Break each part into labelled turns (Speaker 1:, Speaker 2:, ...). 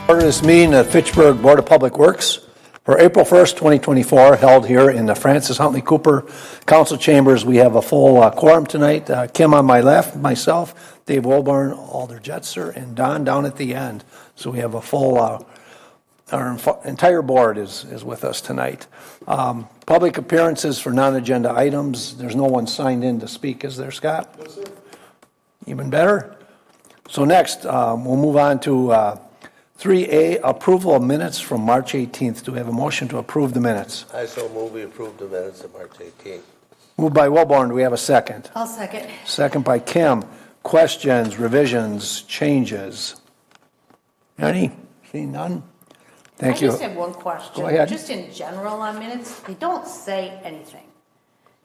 Speaker 1: Order this meeting of Fitchburg Board of Public Works for April 1st, 2024, held here in the Francis Huntley Cooper Council Chambers. We have a full quorum tonight. Kim on my left, myself, Dave Wolborn, Alder Jetzer, and Don down at the end. So we have a full, our entire board is with us tonight. Public appearances for non-agenda items. There's no one signed in to speak, is there, Scott? No, sir. Even better. So next, we'll move on to 3A, approval of minutes from March 18th. Do we have a motion to approve the minutes?
Speaker 2: I so move we approve the minutes of March 18th.
Speaker 1: Moved by Wilborn. Do we have a second?
Speaker 3: I'll second.
Speaker 1: Second by Kim. Questions, revisions, changes? Any? Seeing none? Thank you.
Speaker 3: I just have one question.
Speaker 1: Go ahead.
Speaker 3: Just in general on minutes, they don't say anything.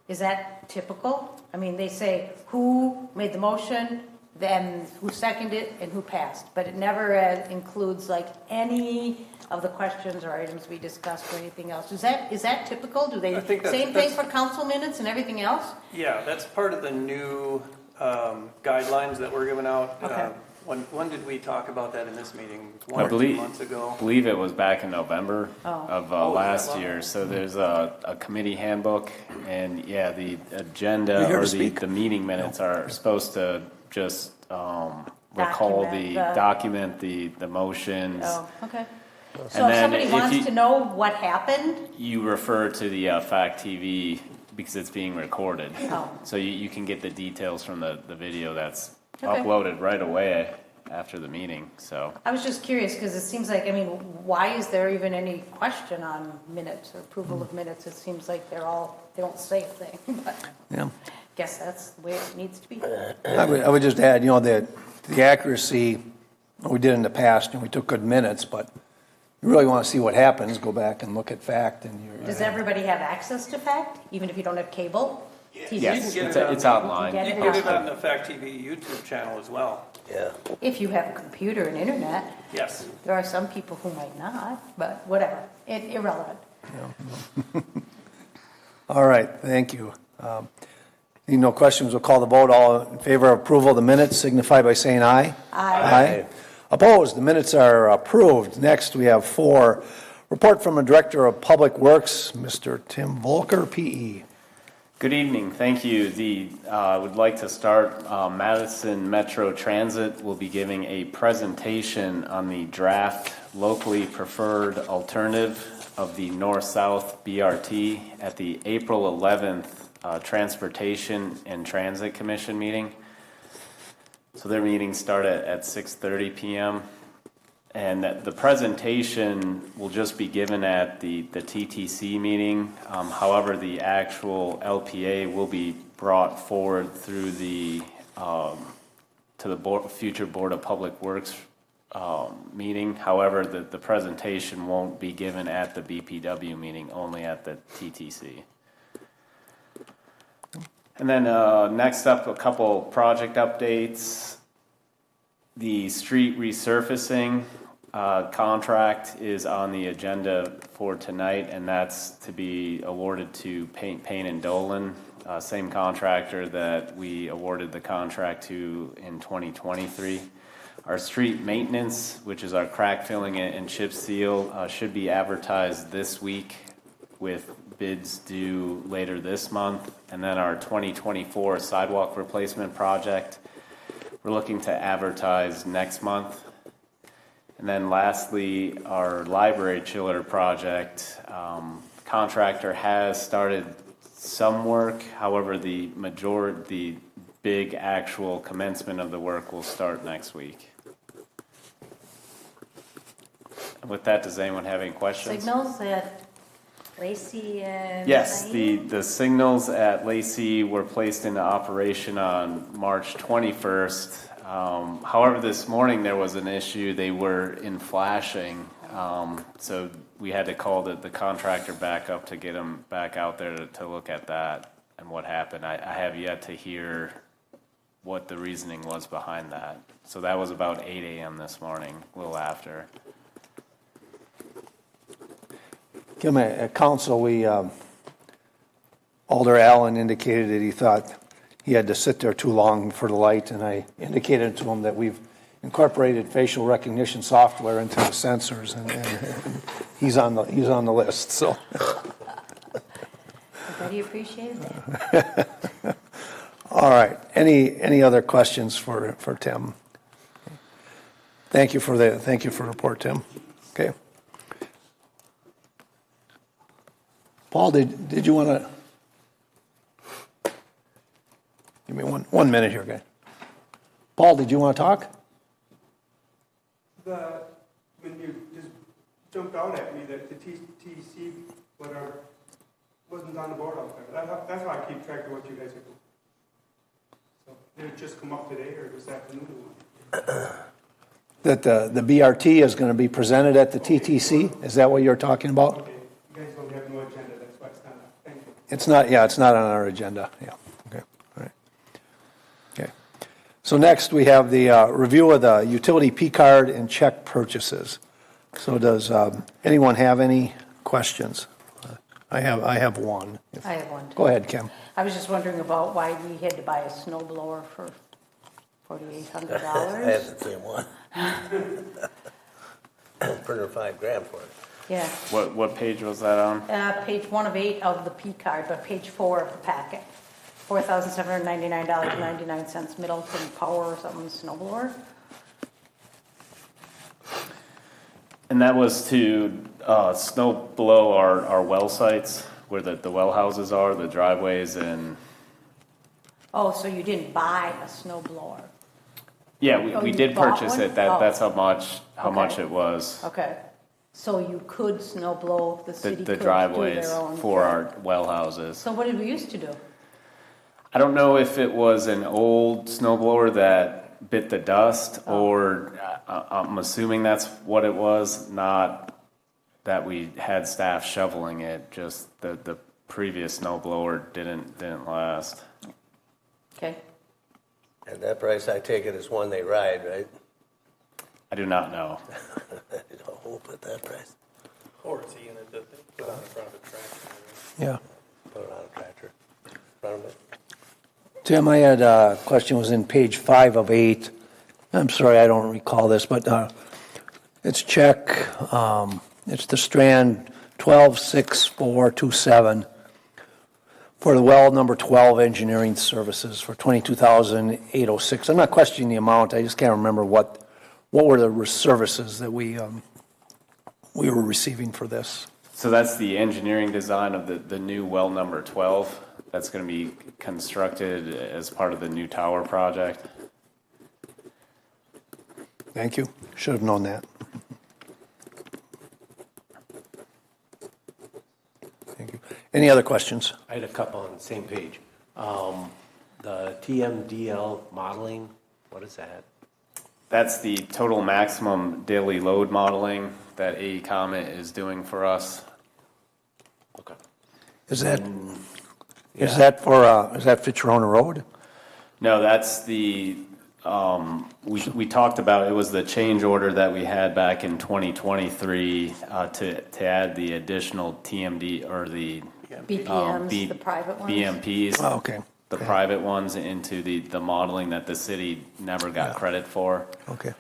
Speaker 3: Is that typical? I mean, they say who made the motion, then who seconded it, and who passed. But it never includes like any of the questions or items we discussed or anything else. Is that typical? Do they same thing for council minutes and everything else?
Speaker 4: Yeah, that's part of the new guidelines that we're giving out.
Speaker 3: Okay.
Speaker 4: When did we talk about that in this meeting?
Speaker 5: I believe,
Speaker 4: 2 months ago?
Speaker 5: I believe it was back in November of last
Speaker 4: wow.
Speaker 5: year. So there's a committee handbook, and yeah, the agenda or the meeting minutes are supposed to just recall document the motions.
Speaker 3: Oh, okay. So
Speaker 5: And
Speaker 3: if
Speaker 5: then
Speaker 3: somebody
Speaker 5: if
Speaker 3: wants
Speaker 5: you-
Speaker 3: to know what happened,
Speaker 5: You refer to the Fact TV because it's being recorded.
Speaker 3: Oh.
Speaker 5: So you can get the details from the video that's
Speaker 3: Okay.
Speaker 5: uploaded right away after the meeting. So
Speaker 3: I was just curious because it seems like, I mean, why is there even any question on minutes or approval of minutes? It seems like they don't say a thing, but
Speaker 1: Yeah.
Speaker 3: I guess that's the way it needs to be.
Speaker 1: I would just add, that the accuracy we did in the past, and we took good minutes, but you really want to see what happens, go back and look at fact. And
Speaker 3: Does everybody have access to FACT, even if you don't have cable? TV?
Speaker 5: yes,
Speaker 4: can get
Speaker 5: it's online.
Speaker 3: You
Speaker 4: You
Speaker 3: can
Speaker 4: can get it on the Fact TV YouTube channel as well.
Speaker 2: Yeah.
Speaker 3: If you have a computer and internet.
Speaker 4: Yes.
Speaker 3: There are some people who might not, but whatever, irrelevant.
Speaker 1: All right, thank you. No questions, we'll call the vote. All in favor of approval of the minutes signify by saying aye.
Speaker 3: Aye.
Speaker 1: Opposed? The minutes are approved. Next, we have 4, report from the Director of Public Works, Mr. Tim Volker, P.E.
Speaker 5: Good evening. Thank you. I would like to start. Madison Metro Transit will be giving a presentation on the draft locally preferred alternative of the North-South BRT at the April 11th Transportation and Transit Commission meeting. So their meetings start at 6:30 p.m. And the presentation will just be given at the TTC meeting. However, the actual LPA will be brought forward through to the future Board of Public Works meeting. However, the presentation won't be given at the BPW meeting, only at the TTC. And then next up, a couple project updates. The street resurfacing contract is on the agenda for tonight, and that's to be awarded to Payne and Dolan, same contractor that we awarded the contract to in 2023. Our street maintenance, which is our crack filling and chip seal, should be advertised this week with bids due later this month. And then our 2024 sidewalk replacement project, we're looking to advertise next month. And then lastly, our library chiller project, contractor has started some work. However, the big actual commencement of the work will start next week. And with that, does anyone have any questions?
Speaker 3: Signals at Lacey and
Speaker 5: Yes,
Speaker 3: Lane?
Speaker 5: the signals at Lacey were placed into operation on March 21st. However, this morning there was an issue. They were in flashing, so we had to call the contractor back up to get them back out there to look at that and what happened. I have yet to hear what the reasoning was behind that. So that was about 8 a.m. this morning, a little after.
Speaker 1: Kim, at council, Alder Allen indicated that he thought he had to sit there too long for the light, and I indicated to him that we've incorporated facial recognition software into the sensors, and he's on the list, so.
Speaker 3: Everybody appreciated that.
Speaker 1: All right, any other questions for Tim? Thank you for the report, Tim. Okay. Paul, did you want to? Give me one minute here, guy. Paul, did you want to talk?
Speaker 6: When you just jumped out at me that the TTC whatever wasn't on the board out there. That's why I keep track of what you guys are doing. So did it just come up today or this afternoon?
Speaker 1: That the BRT is going to be presented at the TTC? Is that what you're talking about?
Speaker 6: Okay, you guys don't have no agenda. That's why it's not. Thank you.
Speaker 1: It's not on our agenda. Yeah. Okay. All right. Okay. So next we have the review of the utility P card and check purchases. So does anyone have any questions? I have one.
Speaker 3: I have one.
Speaker 1: Go ahead, Kim.
Speaker 3: I was just wondering about why we had to buy a snow blower for $4,800.
Speaker 2: I had the same one. Printer $5,000 for it.
Speaker 3: Yeah.
Speaker 5: What page was that on?
Speaker 3: Page 1 of 8 of the P card, but page 4 of the packet. $4,799.99, Middleton Power or something, snow blower.
Speaker 5: And that was to snow below our well sites, where the well houses are, the driveways, and
Speaker 3: Oh, so you didn't buy a snow blower?
Speaker 5: yeah,
Speaker 3: Oh,
Speaker 5: we
Speaker 3: you
Speaker 5: did
Speaker 3: bought
Speaker 5: purchase
Speaker 3: one?
Speaker 5: it.
Speaker 3: Oh.
Speaker 5: That's how much
Speaker 3: Okay.
Speaker 5: it was.
Speaker 3: Okay. So you could snow blow, the
Speaker 5: The,
Speaker 3: city
Speaker 5: the
Speaker 3: could do
Speaker 5: driveways
Speaker 3: their own.
Speaker 5: for our well houses.
Speaker 3: So what did we used to do?
Speaker 5: I don't know if it was an old snowblower that bit the dust,
Speaker 3: Oh.
Speaker 5: or I'm assuming that's what it was. Not that we had staff shoveling it. Just the previous snowblower didn't last.
Speaker 3: Okay.
Speaker 2: And that price, I take it, is one they ride, right?
Speaker 5: I do not know.
Speaker 2: Hope at that price.
Speaker 4: Or it's a unit that they put on the front of a tractor.
Speaker 1: Yeah.
Speaker 2: Put it on a tractor. Front of it.
Speaker 1: Tim, I had a question, was in page 5 of 8. I'm sorry, I don't recall this, but it's check, it's the strand 126427 for the well number 12 engineering services for $22,806. I'm not questioning the amount, I just can't remember what were the services that we were receiving for this.
Speaker 5: So that's the engineering design of the new well number 12 that's going to be constructed as part of the new tower project.
Speaker 1: Thank you, should have known that. Thank you. Any other questions?
Speaker 7: I had a couple on the same page. The TMDL modeling, what is that?
Speaker 5: That's the total maximum daily load modeling that AECOM is doing for us.
Speaker 7: Okay.
Speaker 1: Is that for Fitchburg Road?
Speaker 5: No, that's the, we talked about, it was the change order that we had back in 2023 to add the additional TMD or the
Speaker 3: BPMs, the private ones?
Speaker 5: BMPs.
Speaker 1: Oh, okay.
Speaker 5: The private ones into the modeling that the city never got credit for.
Speaker 1: Okay.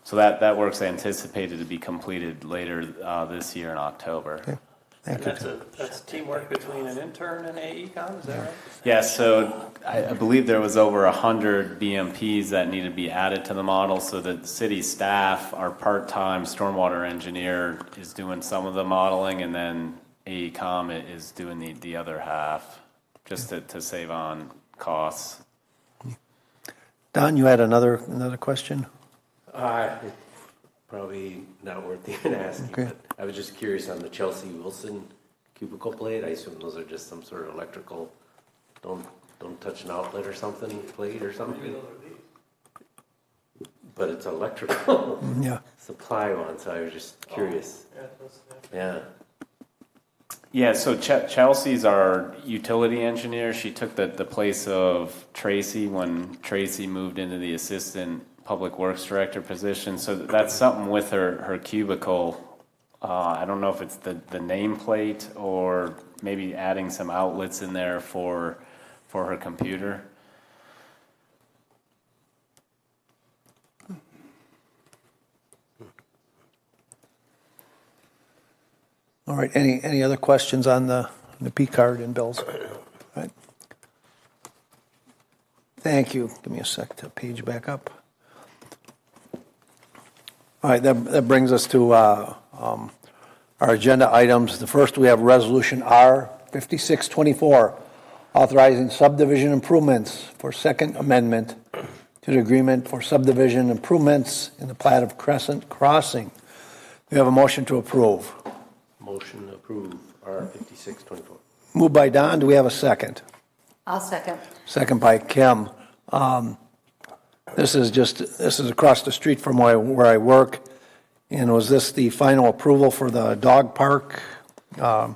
Speaker 5: So that work's anticipated to be completed later this year in October.
Speaker 1: Okay. Thank you, Tim.
Speaker 4: That's teamwork between an intern and AECom, is that right?
Speaker 5: Yeah, so I believe there was over 100 BMPs that needed to be added to the model, so that the city staff, our part-time stormwater engineer is doing some of the modeling, and then AECom is doing the other half, just to save on costs.
Speaker 1: Don, you had another question?
Speaker 7: Probably not worth even asking,
Speaker 1: Okay.
Speaker 7: but I was just curious on the Chelsea Wilson cubicle plate. I assume those are just some sort of electrical, don't touch an outlet or something, plate or something. But it's electrical
Speaker 1: Yeah.
Speaker 7: supply one, so I was just curious. Yeah.
Speaker 5: Yeah, so Chelsea's our utility engineer. She took the place of Tracy when Tracy moved into the assistant public works director position. So that's something with her cubicle. I don't know if it's the nameplate or maybe adding some outlets in there for her computer.
Speaker 1: All right, any other questions on the P card and bills? All right. Thank you. Give me a sec to page back up. All right, that brings us to our agenda items. The first, we have Resolution R 5624, authorizing subdivision improvements for Second Amendment to the agreement for subdivision improvements in the plat of Crescent Crossing. We have a motion to approve.
Speaker 7: Motion to approve R 5624.
Speaker 1: Moved by Don. Do we have a second?
Speaker 3: I'll second.
Speaker 1: Second by Kim. This is across the street from where I work. And was this the final approval for the dog park? The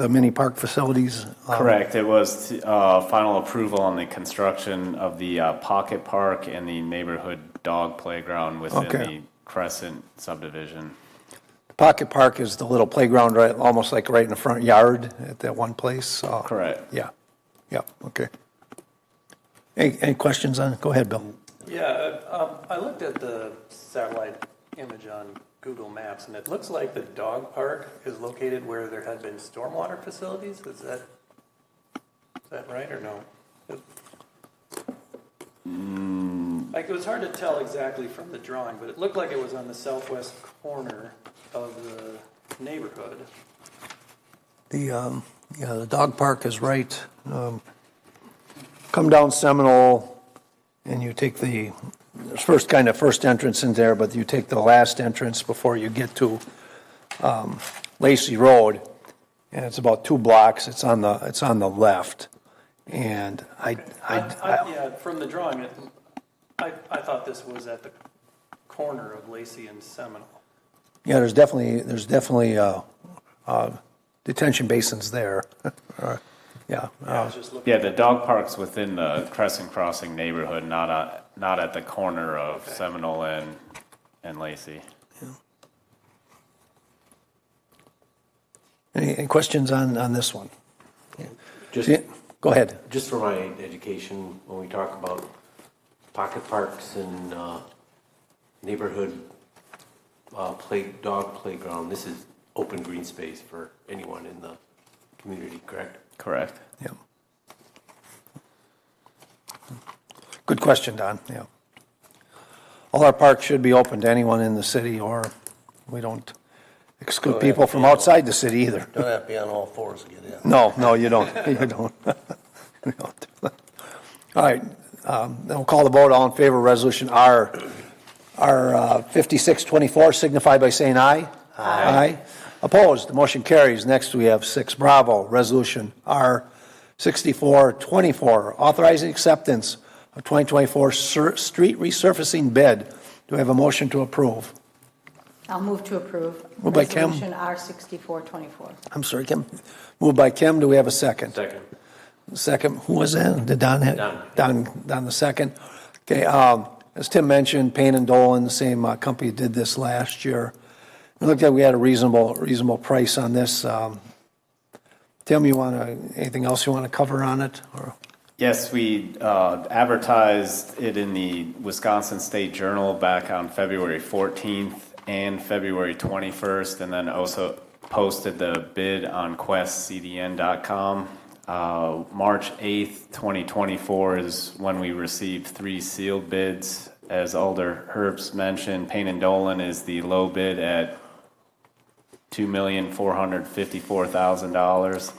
Speaker 1: mini park facilities?
Speaker 5: Correct. It was final approval on the construction of the pocket park and the neighborhood dog playground within
Speaker 1: Okay.
Speaker 5: the Crescent subdivision.
Speaker 1: Pocket park is the little playground, right, almost like right in the front yard at that one place.
Speaker 5: Correct.
Speaker 1: Yeah, okay. Any questions on it? Go ahead, Bill.
Speaker 4: Yeah, I looked at the satellite image on Google Maps, and it looks like the dog park is located where there had been stormwater facilities. Is that right or no? Like, it was hard to tell exactly from the drawing, but it looked like it was on the southwest corner of the neighborhood.
Speaker 1: The dog park is right. Come down Seminole, and you take the first entrance in there, but you take the last entrance before you get to Lacey Road, and it's about 2 blocks. It's on the left, and
Speaker 4: Yeah, from the drawing, I thought this was at the corner of Lacey and Seminole.
Speaker 1: yeah, there's definitely detention basins there. Yeah.
Speaker 4: I was just looking.
Speaker 5: Yeah, the dog park's within the Crescent Crossing neighborhood, not at the corner of Seminole and Lacey.
Speaker 1: Any questions on this one?
Speaker 7: Just,
Speaker 1: Go ahead.
Speaker 7: just for my education, when we talk about pocket parks and neighborhood dog playground, this is open green space for anyone in the community, correct?
Speaker 5: Correct.
Speaker 1: Yeah. Good question, Don. Yeah. All our parks should be open to anyone in the city, or we don't exclude people from outside the city either.
Speaker 2: Don't have to be on all fours to get in.
Speaker 1: No, you don't. You don't. You don't. All right. Then we'll call the vote. All in favor of Resolution R 5624, signify by saying aye. Aye. Opposed? The motion carries. Next, we have 6 Bravo, Resolution R 6424, authorizing acceptance of 2024 street resurfacing bid. Do we have a motion to approve?
Speaker 3: I'll move to approve.
Speaker 1: Moved by Kim.
Speaker 3: Resolution R 6424.
Speaker 1: I'm sorry, Kim. Moved by Kim. Do we have a second?
Speaker 7: Second.
Speaker 1: Second, who was that? Did Don have?
Speaker 7: Don.
Speaker 1: Don the second. Okay, as Tim mentioned, Payne and Dolan, the same company did this last year. It looked like we had a reasonable price on this. Tim, anything else you want to cover on it? Or?
Speaker 5: Yes, we advertised it in the Wisconsin State Journal back on February 14th and February 21st, and then also posted the bid on questcdn.com. March 8th, 2024 is when we received 3 sealed bids. As Alder Herbst mentioned, Payne and Dolan is the low bid at $2,454,000.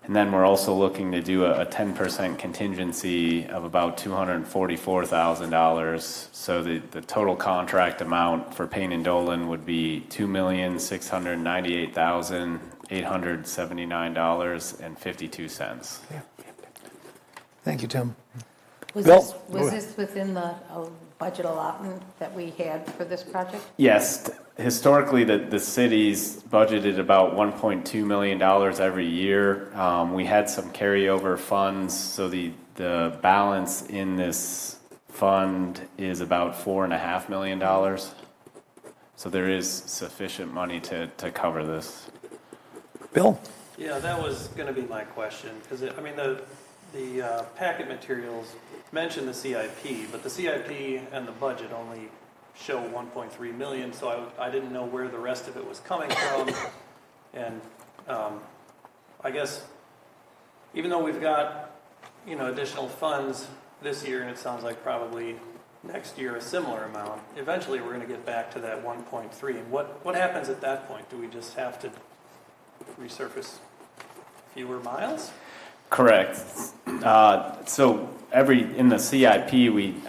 Speaker 5: And then we're also looking to do a 10% contingency of about $244,000. So the total contract amount for Payne and Dolan would be $2,698,879.52.
Speaker 1: Thank you, Tim.
Speaker 3: Was
Speaker 1: Bill?
Speaker 3: this within the budget allotment that we had for this project?
Speaker 5: Yes, historically, the city's budgeted about $1.2 million every year. We had some carryover funds, so the balance in this fund is about $4.5 million. So there is sufficient money to cover this.
Speaker 1: Bill?
Speaker 4: Yeah, that was going to be my question, because, the packet materials mention the CIP, but the CIP and the budget only show 1.3 million, so I didn't know where the rest of it was coming from. And I guess even though we've got, additional funds this year, and it sounds like probably next year a similar amount, eventually we're going to get back to that 1.3. And what happens at that point? Do we just have to resurface fewer miles?
Speaker 5: Correct. So in the CIP,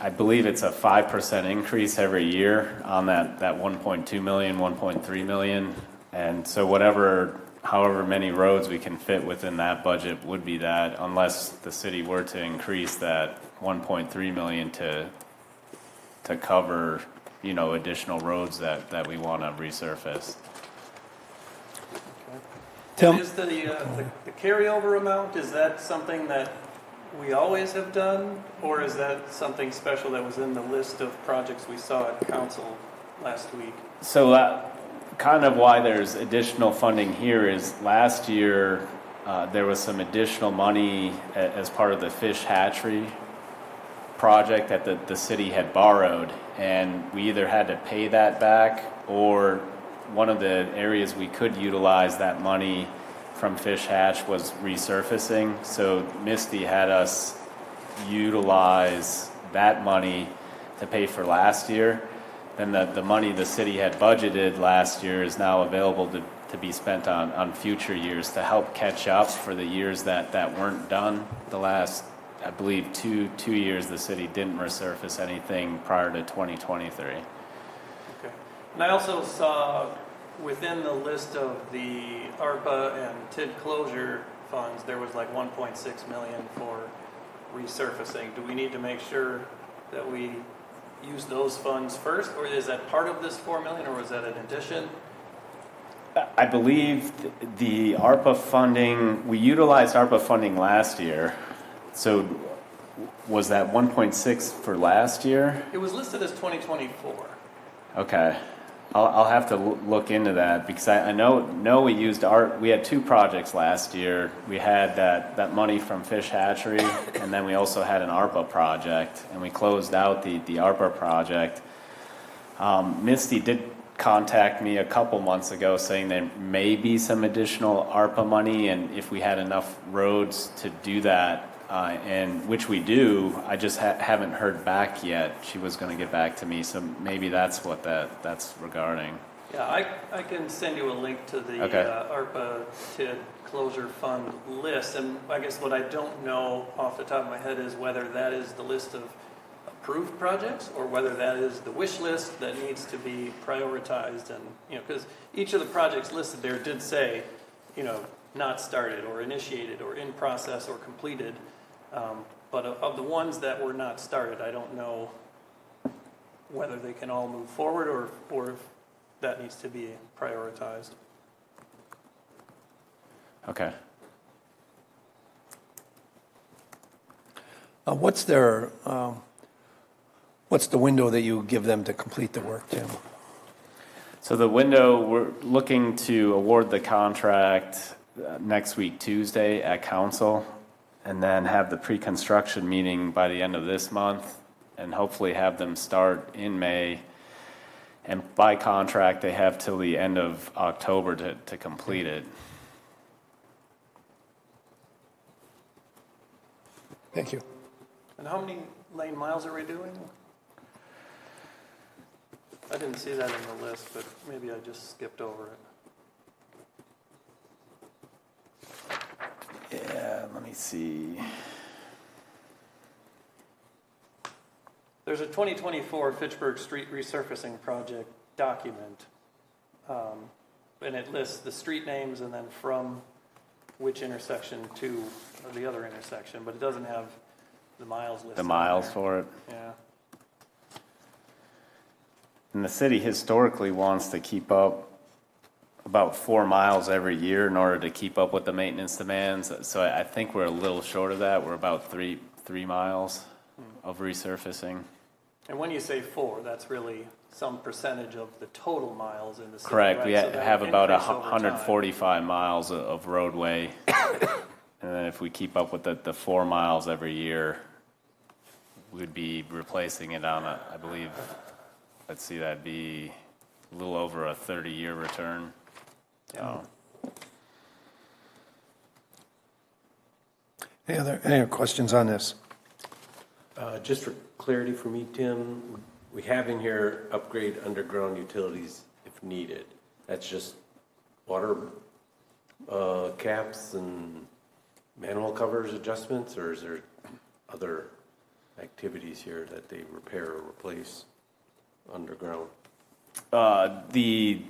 Speaker 5: I believe it's a 5% increase every year on that 1.2 million, 1.3 million. And so however many roads we can fit within that budget would be that, unless the city were to increase that 1.3 million to cover, additional roads that we want to resurface.
Speaker 1: Tim?
Speaker 4: Is the carryover amount, is that something that we always have done, or is that something special that was in the list of projects we saw at council last week?
Speaker 5: So that kind of why there's additional funding here is last year there was some additional money as part of the fish hatchery project that the city had borrowed, and we either had to pay that back, or one of the areas we could utilize that money from Fish Hatch was resurfacing. So Misty had us utilize that money to pay for last year. Then the money the city had budgeted last year is now available to be spent on future years to help catch up for the years that weren't done. The last, I believe, two years the city didn't resurface anything prior to 2023.
Speaker 4: Okay. And I also saw within the list of the ARPA and TID closure funds, there was like 1.6 million for resurfacing. Do we need to make sure that we use those funds first, or is that part of this 4 million, or was that an addition?
Speaker 5: I believe the ARPA funding, we utilized ARPA funding last year. So was that 1.6 for last year?
Speaker 4: It was listed as 2024.
Speaker 5: Okay. I'll have to look into that, because I know we used we had two projects last year. We had that money from Fish Hatchery, and then we also had an ARPA project, and we closed out the ARPA project. Misty did contact me a couple months ago saying there may be some additional ARPA money, and if we had enough roads to do that, and which we do, I just haven't heard back yet. She was going to get back to me, so maybe that's what that's regarding.
Speaker 4: Yeah, I can send you a link to the ARPA TID closure fund list, and I guess what I don't know off the top of my head is whether that is the list of approved projects or whether that is the wish list that needs to be prioritized. And because each of the projects listed there did say, not started or initiated or in process or completed. But of the ones that were not started, I don't know whether they can all move forward or if that needs to be prioritized.
Speaker 5: Okay.
Speaker 1: What's the window that you give them to complete the work, Tim?
Speaker 5: So the window, we're looking to award the contract next week, Tuesday, at council, and then have the pre-construction meeting by the end of this month, and hopefully have them start in May. And by contract, they have till the end of October to complete it.
Speaker 1: Thank you.
Speaker 4: And how many lane miles are we doing? I didn't see that in the list, but maybe I just skipped over it.
Speaker 5: Yeah, let me see.
Speaker 4: There's a 2024 Fitchburg Street Resurfacing Project document, and it lists the street names and then from which intersection to the other intersection, but it doesn't have the miles listed.
Speaker 5: The miles for it.
Speaker 4: Yeah.
Speaker 5: And the city historically wants to keep up about 4 miles every year in order to keep up with the maintenance demands. So I think we're a little short of that. We're about three miles of resurfacing.
Speaker 4: And when you say 4, that's really some percentage of the total miles in the city.
Speaker 5: Correct.
Speaker 4: Right?
Speaker 5: We
Speaker 4: So that
Speaker 5: have
Speaker 4: would
Speaker 5: about
Speaker 4: increase over time.
Speaker 5: 145 miles of roadway. And then if we keep up with the 4 miles every year, we'd be replacing it on, I believe, let's see, that'd be a little over a 30-year return. So,
Speaker 1: Any other questions on this?
Speaker 7: Just for clarity for me, Tim, we have in here upgrade underground utilities if needed. That's just water caps and manhole covers adjustments, or is there other activities here that they repair or replace underground?
Speaker 5: the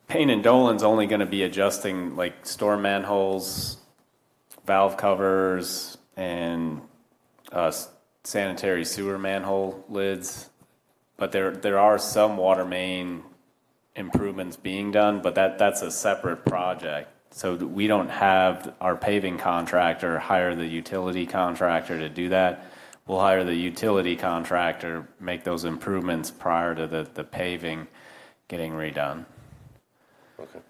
Speaker 5: Payne and Dolan's only going to be adjusting like storm manholes, valve covers, and sanitary sewer manhole lids. But there are some water main improvements being done, but that's a separate project. So we don't have our paving contractor hire the utility contractor to do that. We'll hire the utility contractor, make those improvements prior to the paving getting redone.
Speaker 7: Okay.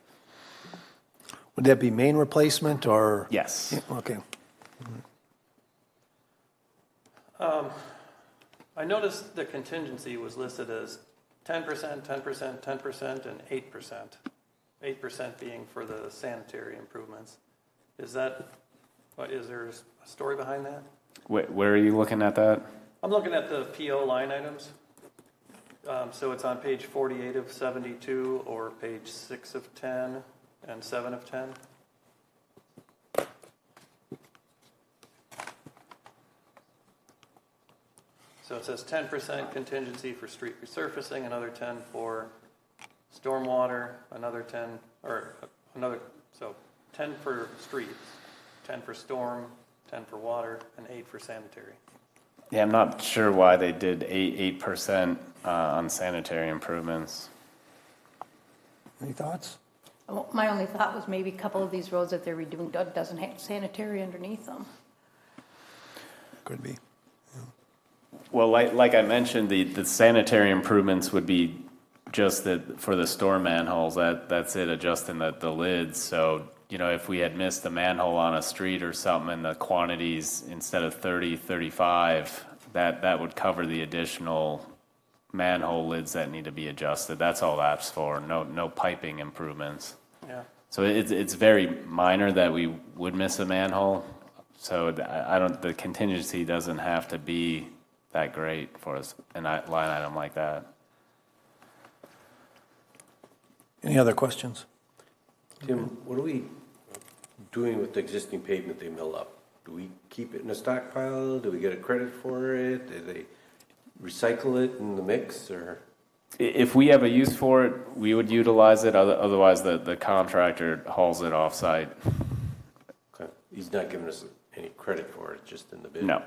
Speaker 1: Would that be main replacement or?
Speaker 5: Yes.
Speaker 1: Okay.
Speaker 4: I noticed the contingency was listed as 10%, 10%, 10%, and 8%. 8% being for the sanitary improvements. Is there a story behind that?
Speaker 5: Where are you looking at that?
Speaker 4: I'm looking at the PO line items. So it's on page 48 of 72 or page 6 of 10 and 7 of 10. So it says 10% contingency for street resurfacing, another 10 for stormwater, so 10 for streets, 10 for storm, 10 for water, and 8 for sanitary.
Speaker 5: Yeah, I'm not sure why they did 8% on sanitary improvements.
Speaker 1: Any thoughts?
Speaker 3: Well, my only thought was maybe a couple of these roads that they're redoing doesn't have sanitary underneath them.
Speaker 1: Could be.
Speaker 5: Well, like I mentioned, the sanitary improvements would be just for the storm manholes. That's it, adjusting the lids. So, if we had missed a manhole on a street or something and the quantities instead of 30, 35, that would cover the additional manhole lids that need to be adjusted. That's all that's for. No piping improvements.
Speaker 4: Yeah.
Speaker 5: So it's very minor that we would miss a manhole. So the contingency doesn't have to be that great for us in a line item like that.
Speaker 1: Any other questions?
Speaker 7: Tim, what are we doing with the existing pavement they mill up? Do we keep it in a stockpile? Do we get a credit for it? Do they recycle it in the mix, or?
Speaker 5: If we have a use for it, we would utilize it. Otherwise, the contractor hauls it off-site.
Speaker 7: Okay. He's not giving us any credit for it, just in the bid?
Speaker 5: No,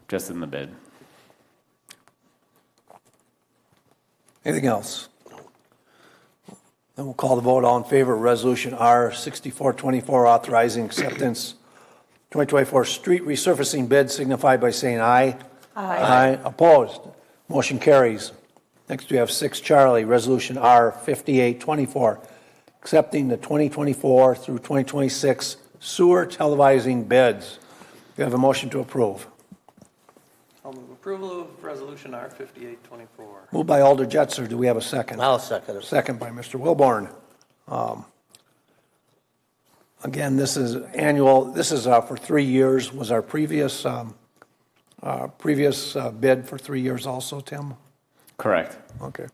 Speaker 5: just in the bid.
Speaker 1: Anything else? Then we'll call the vote. All in favor of Resolution R 6424, authorizing acceptance 2024 street resurfacing bid, signify by saying aye.
Speaker 3: Aye.
Speaker 1: Aye. Opposed? Motion carries. Next, we have 6 Charlie, Resolution R 5824, accepting the 2024 through 2026 sewer televising bids. We have a motion to approve.
Speaker 4: I'll move approval of resolution R 5824.
Speaker 1: Moved by Alder Jetser. Do we have a second?
Speaker 2: I'll second it.
Speaker 1: Second by Mr. Wilborn. Again, this is annual. This is for 3 years. Was our previous bid for 3 years also, Tim?
Speaker 5: Correct.
Speaker 1: Okay.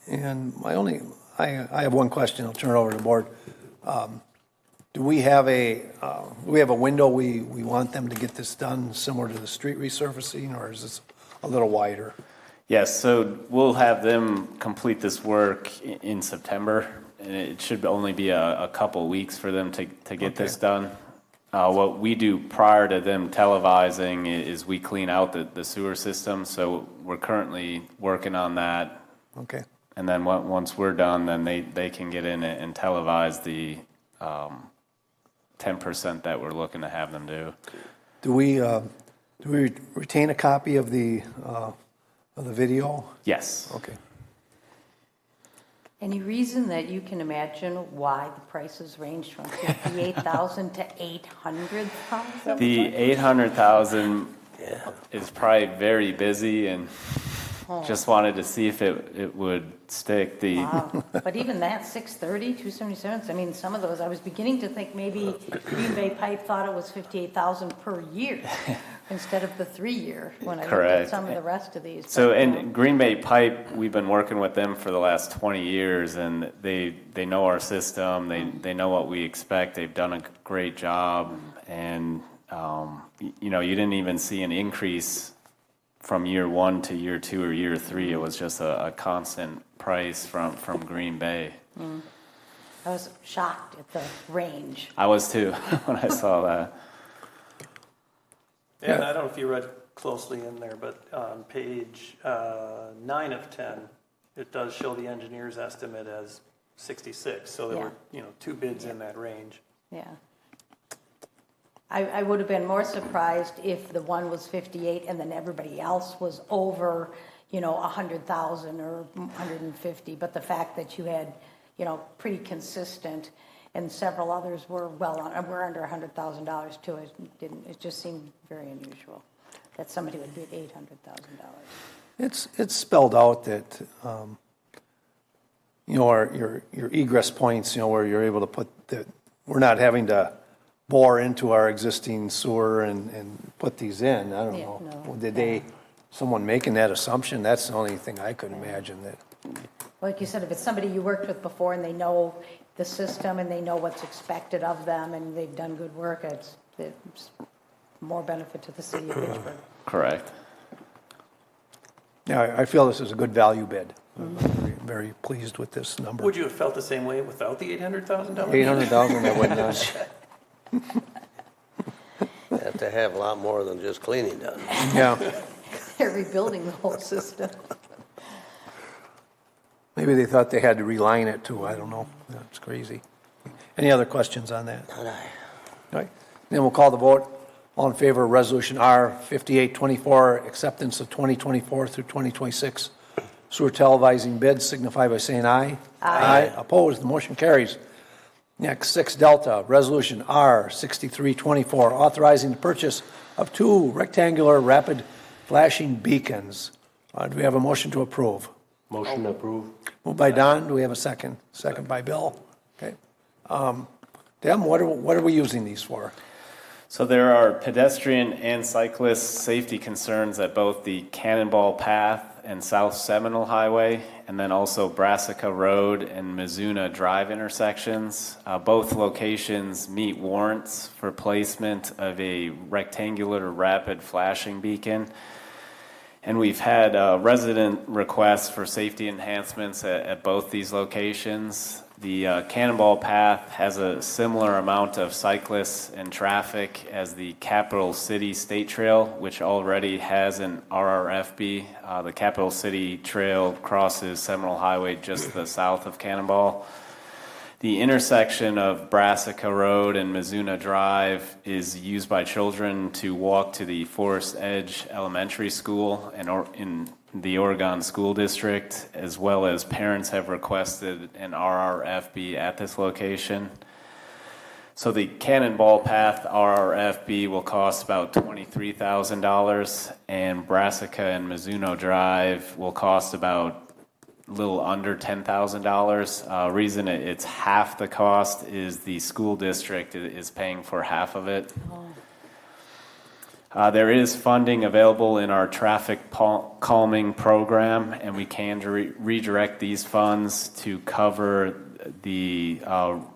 Speaker 1: And I have one question. I'll turn it over to the board. Do we have a window we want them to get this done similar to the street resurfacing, or is this a little wider?
Speaker 5: Yes, so we'll have them complete this work in September, and it should only be a couple weeks for them to get this done. What we do prior to them televising is we clean out the sewer system, so we're currently working on that.
Speaker 1: Okay.
Speaker 5: And then once we're done, then they can get in and televise the 10% that we're looking to have them do.
Speaker 1: Do we retain a copy of the video?
Speaker 5: Yes.
Speaker 1: Okay.
Speaker 3: Any reason that you can imagine why the prices range from $58,000 to $800,000?
Speaker 5: The 800,000
Speaker 2: Yeah.
Speaker 5: is probably very busy and just wanted to see if it would stick.
Speaker 3: Wow. But even that, 630, 277, I mean, some of those, I was beginning to think maybe Green Bay Pipe thought it was 58,000 per year instead of the 3-year when I looked at
Speaker 5: Correct.
Speaker 3: some of the rest of these.
Speaker 5: So,
Speaker 3: But,
Speaker 5: and Green Bay Pipe, we've been working with them for the last 20 years, and they know our system. They know what we expect. They've done a great job, and you know, you didn't even see an increase from year 1 to year 2 or year 3. It was just a constant price from Green Bay.
Speaker 3: I was shocked at the range.
Speaker 5: I was too when I saw that.
Speaker 4: Yeah, and I don't know if you read closely in there, but on page 9 of 10, it does show the engineer's estimate as 66. So there
Speaker 3: Yeah.
Speaker 4: were, you know, 2 bids in that range.
Speaker 3: Yeah. I would have been more surprised if the one was 58 and then everybody else was over, you know, 100,000 or 150. But the fact that you had, you know, pretty consistent and several others were we're under $100,000 too. It just seemed very unusual that somebody would bid $800,000.
Speaker 1: It's spelled out that, you know, your egress points, you know, where you're able to put we're not having to bore into our existing sewer and put these in. I don't
Speaker 3: Yeah,
Speaker 1: know.
Speaker 3: no.
Speaker 1: Did someone making that assumption? That's the only thing I could imagine that.
Speaker 3: Like you said, if it's somebody you worked with before and they know the system and they know what's expected of them and they've done good work, it's more benefit to the city of Fitchburg.
Speaker 5: Correct.
Speaker 1: Yeah, I feel this is a good value bid. I'm very pleased with this number.
Speaker 4: Would you have felt the same way without the $800,000?
Speaker 1: 800,000, I would not.
Speaker 2: You have to have a lot more than just cleaning done.
Speaker 1: Yeah,
Speaker 3: They're rebuilding the whole system.
Speaker 1: maybe they thought they had to reline it too. I don't know. That's crazy. Any other questions on that? All right. Then we'll call the vote. All in favor of Resolution R 5824, acceptance of 2024 through 2026 sewer televising bids, signify by saying aye. Aye. Opposed, the motion carries. Next, 6 Delta, Resolution R 6324, authorizing the purchase of 2 rectangular rapid flashing beacons. Do we have a motion to approve?
Speaker 7: Motion approved.
Speaker 1: Moved by Don, do we have a second? Second by Bill. Okay. Dem, what are we using these for?
Speaker 5: So there are pedestrian and cyclist safety concerns at both the Cannonball Path and South Seminole Highway, and then also Brassica Road and Mizuna Drive intersections. Both locations meet warrants for placement of a rectangular rapid flashing beacon. And we've had resident requests for safety enhancements at both these locations. The Cannonball Path has a similar amount of cyclists and traffic as the Capital City State Trail, which already has an RRFB. The Capital City Trail crosses Seminole Highway just to the south of Cannonball. The intersection of Brassica Road and Mizuna Drive is used by children to walk to the Forest Edge Elementary School in the Oregon School District, as well as parents have requested an RRFB at this location. So the Cannonball Path RRFB will cost about $23,000, and Brassica and Mizuno Drive will cost about a little under $10,000. Reason it's half the cost is the school district is paying for half of it. There is funding available in our traffic calming program, and we can redirect these funds to cover the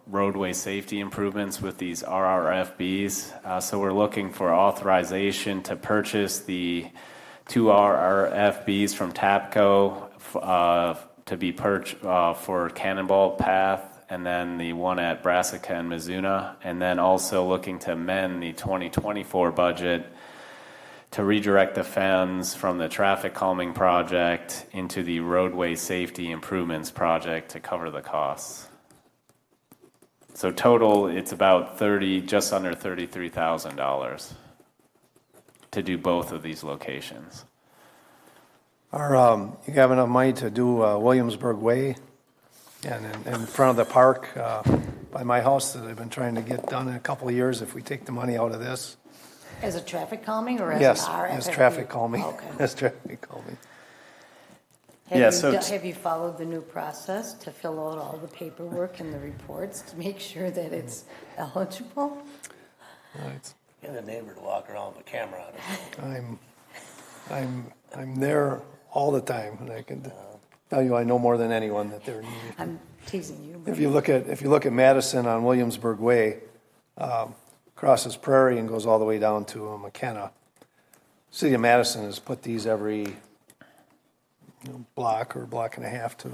Speaker 5: roadway safety improvements with these RRFBs. So we're looking for authorization to purchase the 2 RRFBs from TAPCO to be for Cannonball Path, and then the one at Brassica and Mizuna, and then also looking to amend the 2024 budget to redirect the funds from the traffic calming project into the roadway safety improvements project to cover the costs. So total, it's about just under $33,000 to do both of these locations.
Speaker 1: You have enough money to do Williamsburg Way and in front of the park by my house that I've been trying to get done in a couple of years if we take the money out of this?
Speaker 3: As a traffic calming or as
Speaker 1: Yes,
Speaker 3: an RFFB?
Speaker 1: as traffic calming,
Speaker 3: Okay.
Speaker 1: as traffic calming.
Speaker 5: Yeah,
Speaker 3: Have
Speaker 5: so
Speaker 3: you,
Speaker 5: it's-
Speaker 3: have you followed the new process to fill out all the paperwork and the reports to make sure that it's eligible?
Speaker 1: Right.
Speaker 2: Get a neighbor to walk around with a camera on it.
Speaker 1: I'm there all the time, and I can tell you I know more than anyone that they're needed.
Speaker 3: I'm teasing you. but-
Speaker 1: If you look at Madison on Williamsburg Way, crosses Prairie and goes all the way down to McKenna. City of Madison has put these every block or block and a half to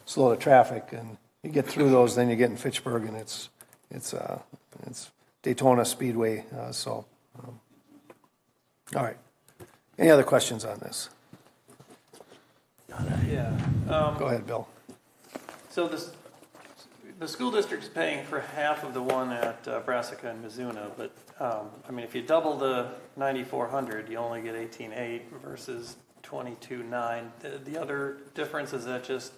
Speaker 1: slow the traffic, and you get through those, then you get in Fitchburg, and it's Daytona Speedway. All right. Any other questions on this?
Speaker 4: Yeah.
Speaker 1: Go ahead, Bill.
Speaker 4: So the school district's paying for half of the one at Brassica and Mizuna, but I mean, if you double the 9,400, you only get 18,800 versus 22,900. The other difference, is that just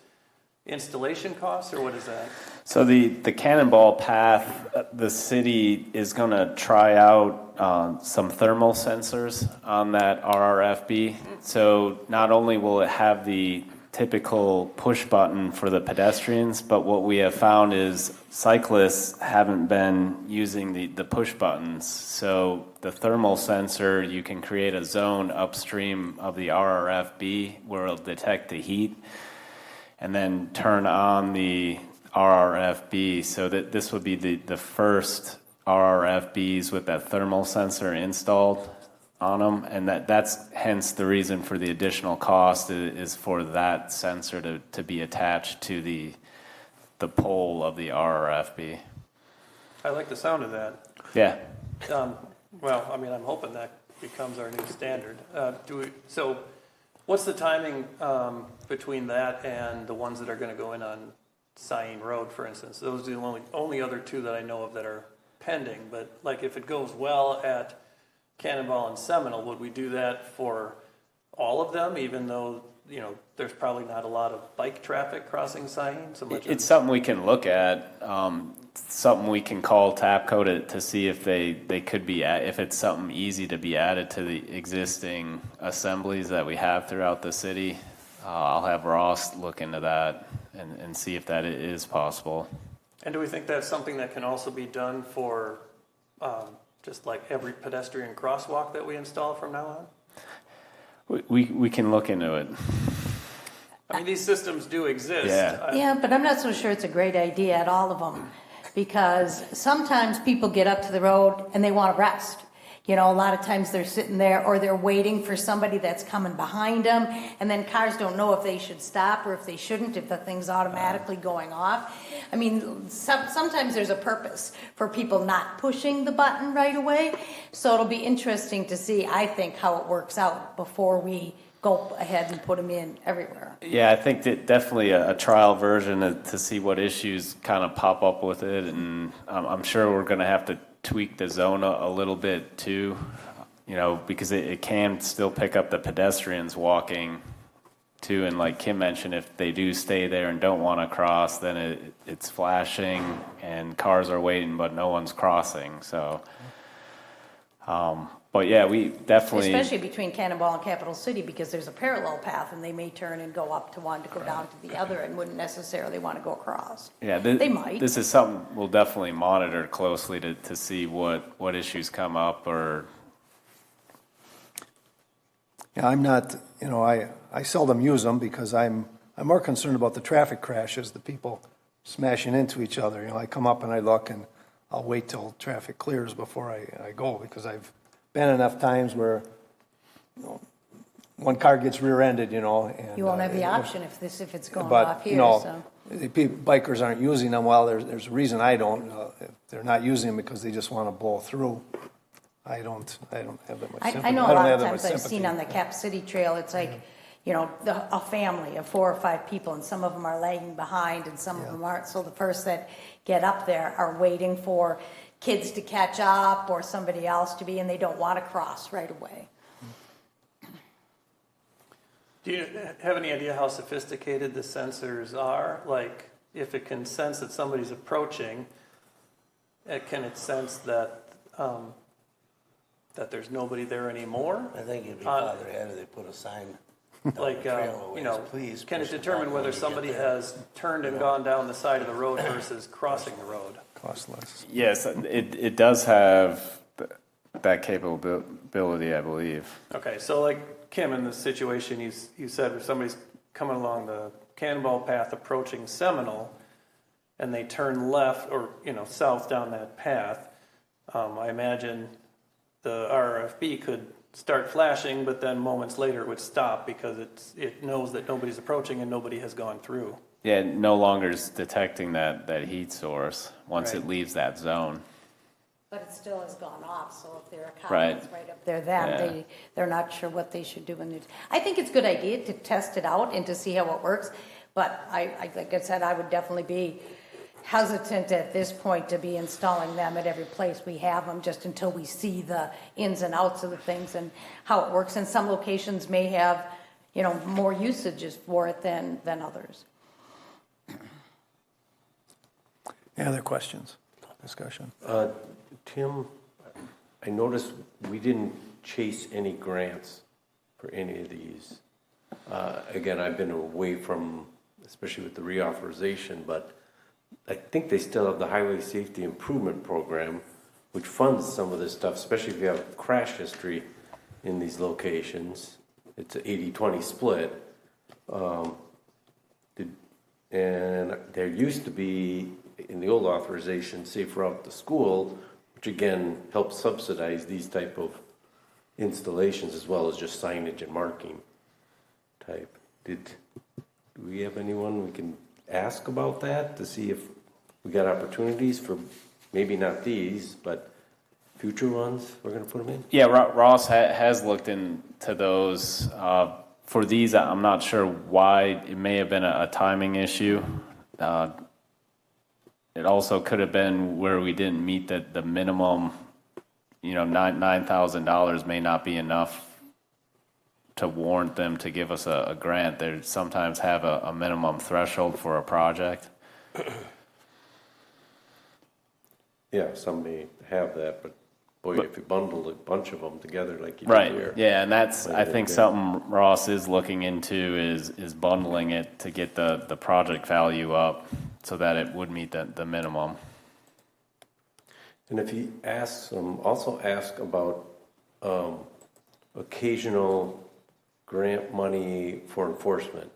Speaker 4: installation costs, or what is that?
Speaker 5: So the Cannonball Path, the city is going to try out some thermal sensors on that RRFB. So not only will it have the typical push button for the pedestrians, but what we have found is cyclists haven't been using the push buttons. So the thermal sensor, you can create a zone upstream of the RRFB where it'll detect the heat and then turn on the RRFB. So that this would be the first RRFBs with that thermal sensor installed on them, and that's hence the reason for the additional cost is for that sensor to be attached to the pole of the RRFB.
Speaker 4: I like the sound of that.
Speaker 5: Yeah.
Speaker 4: Well, I mean, I'm hoping that becomes our new standard. So what's the timing between that and the ones that are going to go in on Sain Road, for instance? Those are the only other two that I know of that are pending. But like, if it goes well at Cannonball and Seminole, would we do that for all of them, even though, you know, there's probably not a lot of bike traffic crossing Sain so much?
Speaker 5: It's something we can look at. Something we can call TAPCO to see if they could be if it's something easy to be added to the existing assemblies that we have throughout the city. I'll have Ross look into that and see if that is possible.
Speaker 4: And do we think that's something that can also be done for just like every pedestrian crosswalk that we install from now on?
Speaker 5: We can look into it.
Speaker 4: I mean, these systems do exist.
Speaker 5: Yeah.
Speaker 3: Yeah, but I'm not so sure it's a great idea at all of them, because sometimes people get up to the road and they want to rest. You know, a lot of times they're sitting there or they're waiting for somebody that's coming behind them, and then cars don't know if they should stop or if they shouldn't, if the thing's automatically going off. I mean, sometimes there's a purpose for people not pushing the button right away. So it'll be interesting to see, I think, how it works out before we go ahead and put them in everywhere.
Speaker 5: Yeah, I think that definitely a trial version to see what issues kind of pop up with it, and I'm sure we're going to have to tweak the zone a little bit too, you know, because it can still pick up the pedestrians walking too, and like Kim mentioned, if they do stay there and don't want to cross, then it's flashing and cars are waiting but no one's crossing. So but yeah, we definitely,
Speaker 3: Especially between Cannonball and Capital City, because there's a parallel path and they may turn and go up to one to go down to the other and wouldn't necessarily want to go across.
Speaker 5: yeah,
Speaker 3: They might.
Speaker 5: This is something we'll definitely monitor closely to see what issues come up or.
Speaker 1: Yeah, I'm not, you know, I seldom use them because I'm more concerned about the traffic crashes, the people smashing into each other. You know, I come up and I look and I'll wait till traffic clears before I go, because I've been enough times where, you know, one car gets rear-ended, you know. And,
Speaker 3: You won't have the option if it's going
Speaker 1: but,
Speaker 3: off
Speaker 1: you
Speaker 3: here,
Speaker 1: know,
Speaker 3: so.
Speaker 1: the bikers aren't using them. Well, there's a reason I don't. If they're not using them because they just want to blow through. I don't have that much sympathy.
Speaker 3: I know a
Speaker 1: don't
Speaker 3: lot
Speaker 1: have
Speaker 3: of
Speaker 1: that
Speaker 3: times
Speaker 1: much
Speaker 3: I've seen
Speaker 1: sympathy.
Speaker 3: on the Cap City Trail, it's like, you know, a family of 4 or 5 people, and some of them are lagging behind and some of them aren't. So the first that get up there are waiting for kids to catch up or somebody else to be, and they don't want to cross right away.
Speaker 4: Do you have any idea how sophisticated the sensors are? Like, if it can sense that somebody's approaching, can it sense that that there's nobody there anymore?
Speaker 2: I think it'd be farther ahead if they put a sign.
Speaker 4: Like,
Speaker 2: Trailways,
Speaker 4: you know,
Speaker 2: please
Speaker 4: can it
Speaker 2: push the
Speaker 4: determine
Speaker 2: button
Speaker 4: whether
Speaker 2: when you get
Speaker 4: somebody
Speaker 2: there.
Speaker 4: has turned and gone down the side of the road versus crossing the road?
Speaker 1: Cost less.
Speaker 5: Yes, it does have that capability, I believe.
Speaker 4: Okay, so like Kim, in the situation you said, if somebody's coming along the Cannonball Path approaching Seminole, and they turn left or, you know, south down that path, I imagine the RFB could start flashing, but then moments later it would stop because it knows that nobody's approaching and nobody has gone through.
Speaker 5: Yeah, it no longer is detecting that heat source once
Speaker 4: Right.
Speaker 5: it leaves that zone.
Speaker 3: But it still has gone off, so if there are
Speaker 5: Right.
Speaker 3: comments right up there, then
Speaker 5: Yeah.
Speaker 3: they're not sure what they should do. I think it's a good idea to test it out and to see how it works, but like I said, I would definitely be hesitant at this point to be installing them at every place we have them, just until we see the ins and outs of the things and how it works. And some locations may have, you know, more usages for it than others.
Speaker 1: Any other questions, discussion?
Speaker 7: Tim, I noticed we didn't chase any grants for any of these. Again, I've been away from, especially with the reauthorization, but I think they still have the Highway Safety Improvement Program, which funds some of this stuff, especially if you have crash history in these locations. It's an 80-20 split. And there used to be, in the old authorization, Safe Route to School, which again helps subsidize these type of installations as well as just signage and marking type. Do we have anyone we can ask about that to see if we got opportunities for maybe not these, but future ones we're going to put them in?
Speaker 5: Yeah, Ross has looked into those. For these, I'm not sure why. It may have been a timing issue. It also could have been where we didn't meet the minimum, you know, $9,000 may not be enough to warrant them to give us a grant. They sometimes have a minimum threshold for a project.
Speaker 7: Yeah, some may have that, but boy, if you bundle a bunch of them together like you
Speaker 5: Right.
Speaker 7: did here.
Speaker 5: Yeah, and that's, I
Speaker 7: Might
Speaker 5: think
Speaker 7: be good.
Speaker 5: something Ross is looking into is bundling it to get the project value up so that it would meet the minimum.
Speaker 7: And if he asks them, also ask about occasional grant money for enforcement.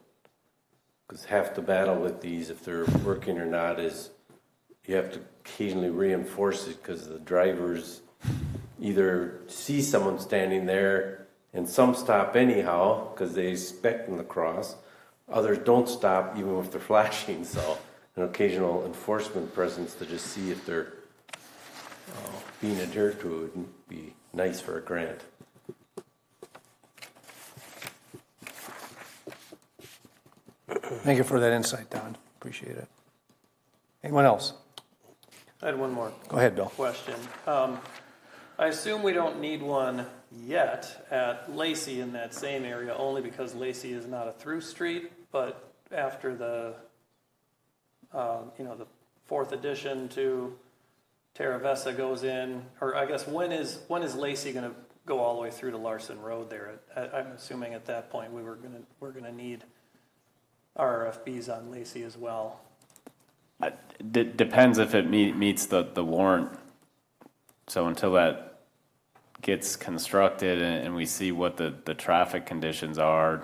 Speaker 7: Because half the battle with these, if they're working or not, is you have to occasionally reinforce it because the drivers either see someone standing there, and some stop anyhow because they expect them to cross. Others don't stop even if they're flashing. So an occasional enforcement presence to just see if they're being adhered to would be nice for a grant.
Speaker 1: Thank you for that insight, Don. Appreciate it. Anyone else?
Speaker 4: I had one more
Speaker 1: Go ahead, Bill.
Speaker 4: question. I assume we don't need one yet at Lacey in that same area, only because Lacey is not a through street, but after the, the fourth addition to Terra Vesta goes in, or I guess when is Lacey going to go all the way through to Larson Road there? I'm assuming at that point we're gonna need RFBs on Lacey as well.
Speaker 5: Depends if it meets the warrant. So until that gets constructed and we see what the traffic conditions are,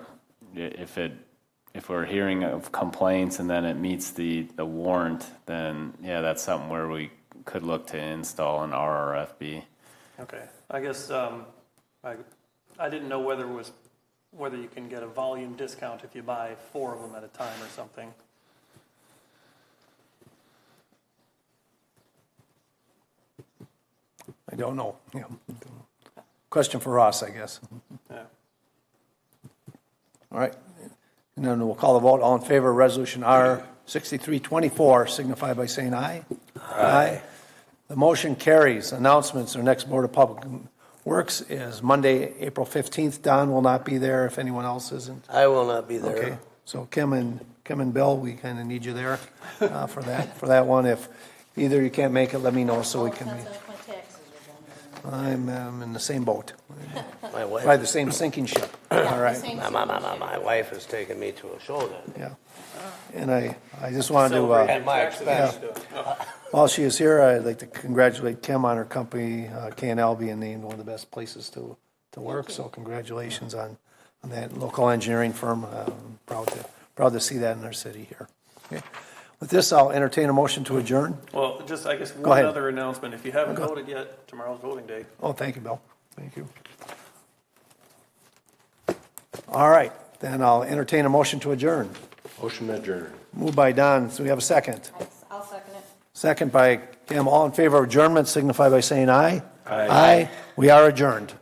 Speaker 5: if we're hearing of complaints and then it meets the warrant, then yeah, that's something where we could look to install an RRFB.
Speaker 4: Okay, I guess I didn't know whether you can get a volume discount if you buy 4 of them at a time or something.
Speaker 1: I don't know. Yeah. Question for Ross, I guess.
Speaker 4: Yeah.
Speaker 1: All right. And then we'll call the vote. All in favor of Resolution R 6324, signify by saying aye. Aye. The motion carries. Announcements. Our next Board of Public Works is Monday, April 15th. Don will not be there if anyone else isn't.
Speaker 2: I will not be there.
Speaker 1: Okay. So Kim and Bill, we kind of need you there for that one. If either you can't make it, let me know so we can.
Speaker 3: Depends on if my taxes are
Speaker 1: I'm in the same boat,
Speaker 2: My wife,
Speaker 1: by the same sinking ship. All right,
Speaker 3: Same
Speaker 2: my wife has taken me to a show then.
Speaker 1: yeah. And I just wanted to,
Speaker 2: At my expense.
Speaker 1: while she is here, I'd like to congratulate Kim on her company, K&L being named one of the best places to work. So congratulations on that local engineering firm. Proud to see that in our city here. Okay. With this, I'll entertain a motion to adjourn.
Speaker 4: Well, just, I guess,
Speaker 1: Go
Speaker 4: one
Speaker 1: ahead.
Speaker 4: other announcement. If you haven't voted yet, tomorrow's voting day.
Speaker 1: Oh, thank you, Bill. Thank you. All right, then I'll entertain a motion to adjourn.
Speaker 7: Motion adjourned.
Speaker 1: Moved by Don, so we have a second.
Speaker 3: I'll second it.
Speaker 1: Second by Kim. All in favor of adjournment signify by saying aye.
Speaker 7: Aye.
Speaker 1: Aye. We are adjourned.